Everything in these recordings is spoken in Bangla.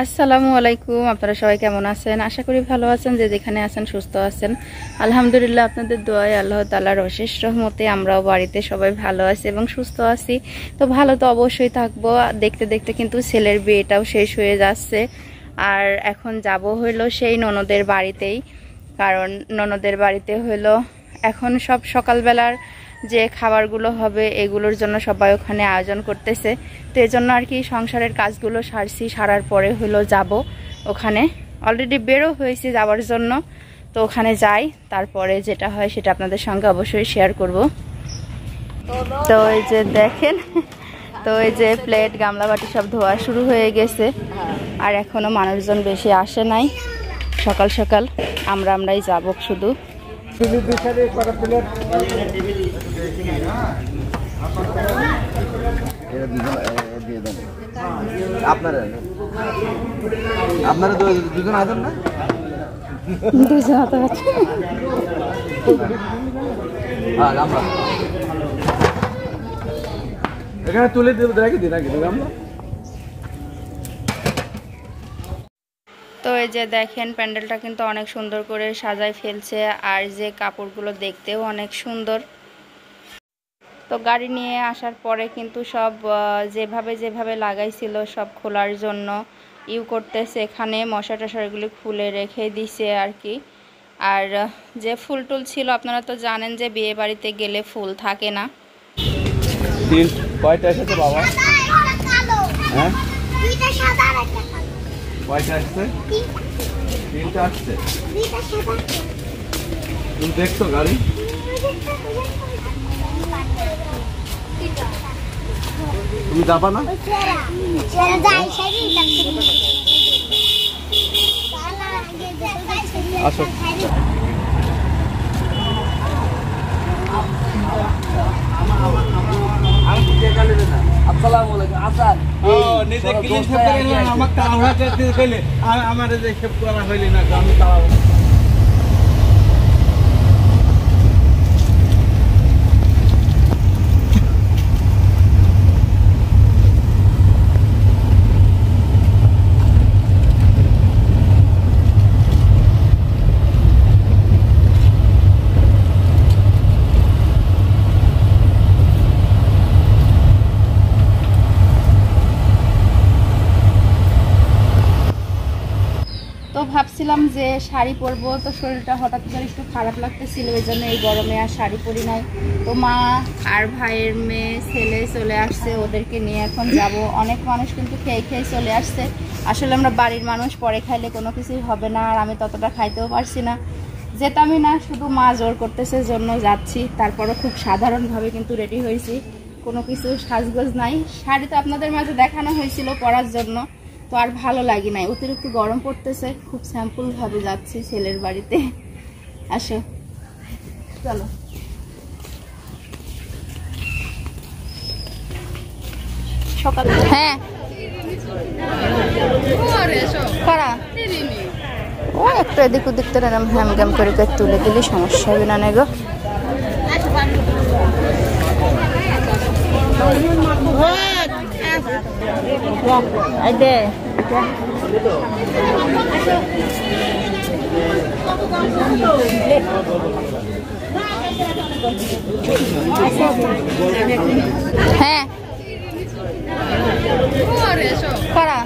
আসসালামু আলাইকুম। আপনারা সবাই কেমন আছেন? আশা করি ভালো আছেন, যে যেখানে আছেন সুস্থ আছেন। আলহামদুলিল্লাহ, আপনাদের দোয়ায় আল্লাহ তাআলার অশেষ রহমতে আমরাও বাড়িতে সবাই ভালো আছি এবং সুস্থ আছি। তো ভালো তো অবশ্যই থাকবো। দেখতে দেখতে কিন্তু ছেলের বিয়েটাও শেষ হয়ে যাচ্ছে, আর এখন যাব হইলো সেই ননদের বাড়িতেই। কারণ ননদের বাড়িতে হইলো এখন সব সকালবেলার যে খাবারগুলো হবে এগুলোর জন্য সবাই ওখানে আয়োজন করতেছে। তো এই জন্য আর কি সংসারের কাজগুলো সারার পরে হলো যাব ওখানে। অলরেডি বেরো হয়েছি যাওয়ার জন্য, তো ওখানে যাই, তারপরে যেটা হয় সেটা আপনাদের সঙ্গে অবশ্যই শেয়ার করব। তো এই যে দেখেন, তো এই যে প্লেট গামলা বাটি সব ধোয়া শুরু হয়ে গেছে, আর এখনো মানুষজন বেশি আসে নাই। সকাল সকাল আমরাই যাব শুধু। আপনারা দুজন আছেন না? দুজন হাতে আছে। এখানে তুলে দেবো, রেখে দিন আগে আমরা। তো এই যে দেখেন, প্যান্ডেলটা কিন্তু অনেক সুন্দর করে সাজায় ফেলছে, আর যে কাপড়গুলো দেখতেও অনেক সুন্দর। তো গাড়ি নিয়ে আসার পরে কিন্তু সব যেভাবে লাগাইছিল সব খোলার জন্য করতেছে। এখানে মশা টশা এগুলি খুলে রেখে দিছে আর কি। আর যে ফুল টুল ছিল, আপনারা তো জানেন যে বিয়ে বাড়িতে গেলে ফুল থাকে না। কয়টা এসেছে বাবা? হ্যাঁ, কয়টা আসছে? তিনটা আসছে। তুমি দেখছো গাড়ি? তুমি যাবা না? আসো। আমার হইলি না আমি তো ভাবছিলাম যে শাড়ি পরবো, তো শরীরটা হঠাৎ করে একটু খারাপ লাগতেছিল, এই জন্য এই গরমে আর শাড়ি পরি নাই। তো মা আর ভাইয়ের মেয়ে ছেলে চলে আসছে, ওদেরকে নিয়ে এখন যাব। অনেক মানুষ কিন্তু খেয়ে চলে আসছে। আসলে আমরা বাড়ির মানুষ, পরে খাইলে কোনো কিছুই হবে না, আর আমি ততটা খাইতেও পারছি না, যেতামই না, শুধু মা জোর করতেছে জন্য যাচ্ছি। তারপরও খুব সাধারণভাবে কিন্তু রেডি হয়েছি, কোনো কিছু সাজগোজ নাই। শাড়ি তো আপনাদের মাঝে দেখানো হয়েছিল পরার জন্য, তো আর ভালো লাগে নাই, অতিরিক্ত গরম পড়তেছে। খুব সিম্পল ভাবে যাচ্ছি ছেলের বাড়িতে। আসো চলো। সকাল হ্যাঁ কারা ও একটু এদিক ওদিক তো এরকম হ্যামগ্যাম করে তুলে দিলে সমস্যা হবে না গো। হ্যাঁ কারা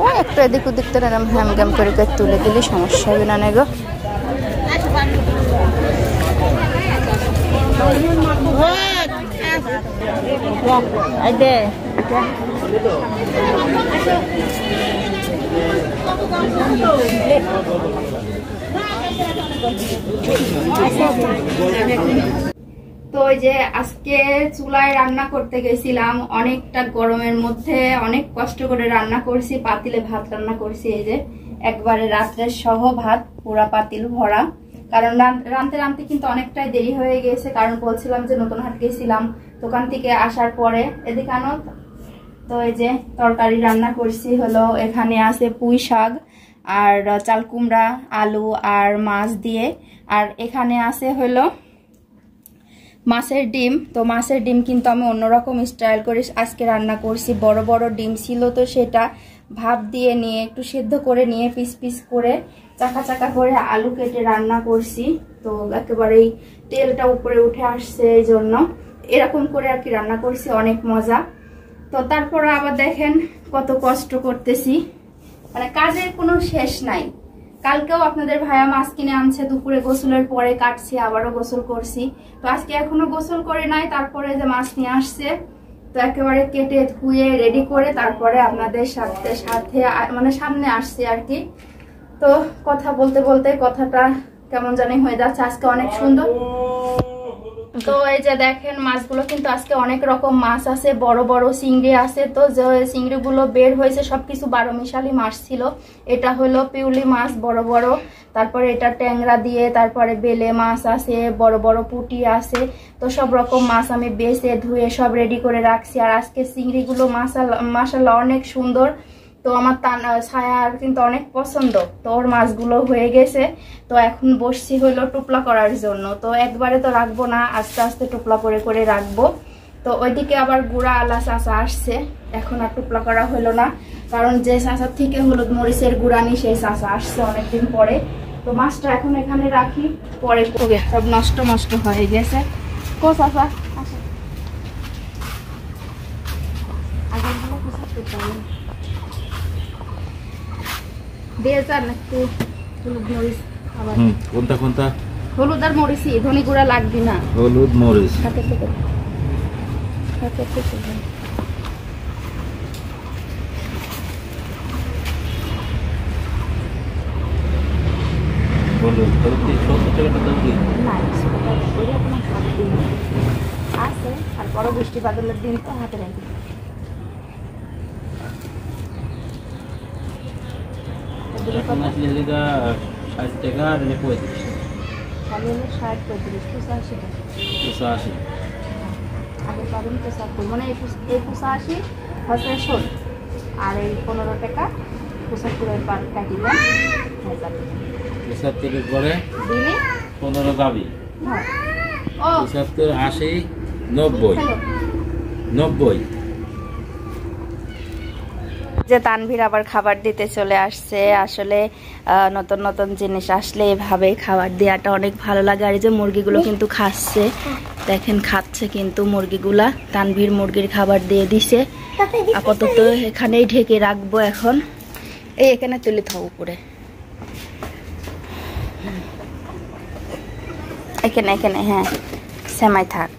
ও একটু এদিক ওদিক তো এরকম হ্যামগ্যাম করে তুলে দিলে সমস্যা হবে না গো। তো ওই যে আজকে চুলায় রান্না করতে গেছিলাম, অনেকটা গরমের মধ্যে অনেক কষ্ট করে রান্না করছি। পাতিলে ভাত রান্না করছি, এই যে একবারে রাত্রের সহ ভাত পুরা পাতিল ভরা। কারণ রানতে কিন্তু অনেকটাই দেরি হয়ে গেছে, কারণ বলছিলাম যে নতুন হাট গেছিলাম, দোকান থেকে আসার পরে এদিকে আনো। তো এই যে তরকারি রান্না করছি হলো, এখানে আছে পুঁই শাক আর চাল কুমড়া, আলু আর মাছ দিয়ে। আর এখানে আছে হলো মাছের ডিম। তো মাছের ডিম কিন্তু আমি অন্যরকম স্টাইল করে আজকে রান্না করছি। বড় বড় ডিম ছিল, তো সেটা ভাপ দিয়ে নিয়ে একটু সেদ্ধ করে নিয়ে পিস পিস করে চাকা চাকা করে আলু কেটে রান্না করছি। তো একেবারেই তেলটা উপরে উঠে আসছে, এই জন্য এরকম করে আর কি রান্না করছি, অনেক মজা। তো তারপরে আবার দেখেন কত কষ্ট করতেছি, মানে কাজের কোনো শেষ নাই। কালকেও আপনাদের ভাইয়া মাছ কিনে আনছে, দুপুরে গোসলের পরে কাটছি, আবারও গোসল করছি। তো আজকে এখনো গোসল করে নাই, তারপরে যে মাছ নিয়ে আসছে তো একেবারে কেটে ধুয়ে রেডি করে তারপরে আপনাদের সাথে মানে সামনে আসছে আর কি। তো কথা বলতে বলতে কথাটা কেমন জানি হয়ে যাচ্ছে। আজকে অনেক সুন্দর। তো এই যে দেখেন মাছগুলো কিন্তু আজকে অনেক রকম মাছ আছে, বড় বড় চিংড়ি আছে। তো যে চিংড়িগুলো বের হয়েছে সবকিছু 12 মিশালি মাছ ছিল। এটা হলো পিউলি মাছ বড় বড়, তারপরে এটা ট্যাংরা দিয়ে, তারপরে বেলে মাছ আছে, বড় বড় পুঁটি আছে। তো সব রকম মাছ আমি বেছে ধুয়ে সব রেডি করে রাখছি। আর আজকে চিংড়িগুলো মাশাআল্লাহ অনেক সুন্দর। তো আমার ছায়ার কিন্তু অনেক পছন্দ। তো ওর মাছগুলো হয়ে গেছে, তো এখন বসছি হলো টুপলা করার জন্য। তো একবারে তো রাখবো না, আস্তে আস্তে টুপলা করে করে রাখবো। তো ওইদিকে আবার গুঁড়া আলা চাচা আসছে, এখন আর টুপলা করা হলো না, কারণ যে চাচার থেকে হলুদ মরিচের গুঁড়া নি সেই চাচা আসছে অনেকদিন পরে। তো মাছটা এখন এখানে রাখি, পরে সব নষ্ট নষ্ট হয়ে গেছে। কো চাচা আসে দিয়ে যান একটু হলুদ মরিচ। কোনটা কোনটা? হলুদ আর মরিচই, ধনি গুঁড়া লাগবে না। হলুদ মরিচ আছে, তারপরও বৃষ্টি বাদলের দিন তো হাতে রাখি। মানে 85 হচ্ছে শোল, আর এই 15 টাকা 75 পার কাটি দেন। 75 করে দিলে 15 যাবি। হ্যাঁ, ও 75 80 90 90। যে তানভীর আবার খাবার দিতে চলে আসছে। আসলে নতুন নতুন জিনিস আসলে এভাবে খাবার দেওয়াটা অনেক ভালো লাগে। আর এই যে মুরগিগুলো কিন্তু খাচ্ছে, দেখেন খাচ্ছে কিন্তু মুরগিগুলা। তানভীর মুরগির খাবার দিয়ে দিছে, আপাতত এখানেই ঢেকে রাখবো এখন। এই এখানে তুলে থাও উপরে, এখানে এখানে, হ্যাঁ সেমাই থাক।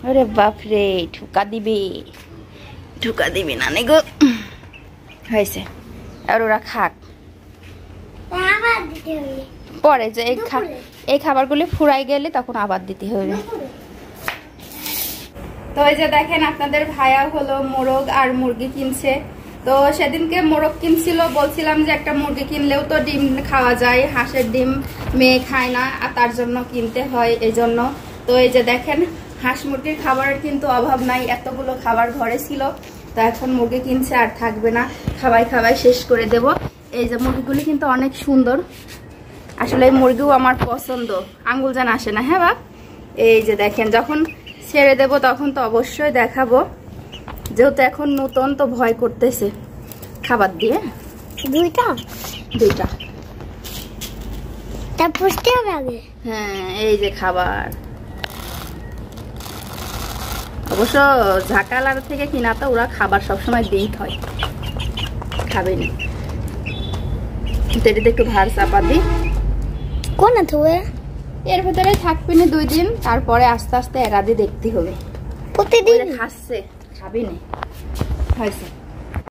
আরে বাপরে, ঠুকা দিবি ঢুকা দিবি না গো। হয়েছে, আর ওরা খাক পরে, যে এই খাবারগুলি ফুরাই গেলে তখন আবার দিতে হবে। তো এই যে দেখেন আপনাদের ভাইয়া হলো মোরগ আর মুরগি কিনছে। তো সেদিনকে মোরগ কিনছিল, বলছিলাম যে একটা মুরগি কিনলেও তো ডিম খাওয়া যায়, হাঁসের ডিম মেয়ে খায় না, আর তার জন্য কিনতে হয় এই জন্য। তো এই যে দেখেন হাঁস মুরগির খাবারের কিন্তু অভাব নাই, এতগুলো খাবার ঘরে ছিল। তো এখন মুরগি কিনছে, আর থাকবে না, খাবাই খাবাই শেষ করে দেব। এই যে মুরগিগুলি কিন্তু অনেক সুন্দর, আসলে এই মুরগিও আমার পছন্দ, আঙ্গুল যেন আসে না। হ্যাঁ বাপ, এই যে দেখেন যখন ছেড়ে দেব তখন তো অবশ্যই দেখাবো, যেহেতু এখন নতুন তো ভয় করতেছে। খাবার দিয়ে দুইটা হ্যাঁ, এই যে খাবার অবশ্য ঝাঁকালার থেকে কিনা, তো ওরা খাবার সবসময় দিই হয়, খাবে না। এটাতে একটু ভার চাপা দিই, কোন এর ভেতরে থাকবে না 2 দিন, তারপরে আস্তে আস্তে এরা দিয়ে দেখতে হবে। প্রতিদিন খাচ্ছে, খাবি না হয়েছে।